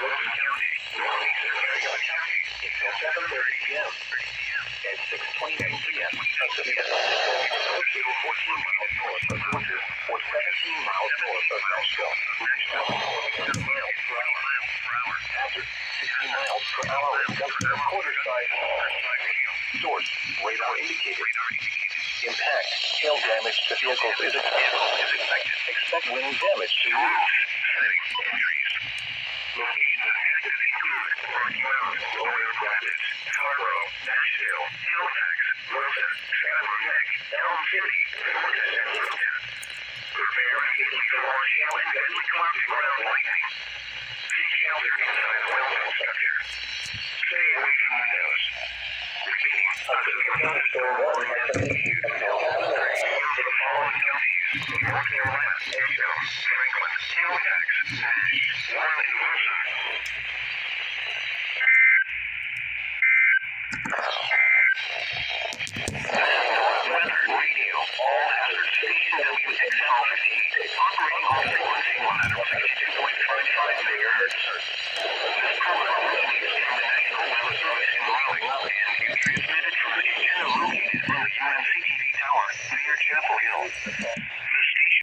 Wilson County, northeastern Marion County, until 7:30 p.m. and 6:29 p.m. Pacific Atlantic, located 14 miles north of Georgia or 17 miles north of Nashville. Winds 30 miles per hour. Hazard 60 miles per hour. Industrial quarter size. Source radar indicated. Impact, hail damage to vehicles is expected. Expect wind damage to roofs. Injuries. Locations of hazards include Rocky Mount, Lower Rapids, Scarborough, Nashville, Halifax, Wilson, Scarborough Neck, Elm City, Florida, and Littleton. Prepare immediately for large hail and deadly clouds ground lightning. Seek shelter inside a well-known structure. Stay away from windows. Repeating, Pacific Atlantic storm warning has been issued until 7:30 p.m. for the following counties: North Carolina, Edgeville, Franklin, Halifax, Nash, Warren, and Wilson. Weather radio. All hazards. Station WXL58 operating on frequency 162.55 megahertz. This program originates from the National Weather Service in Raleigh and is transmitted from the antenna located on the UNCTV tower near Chapel Hill.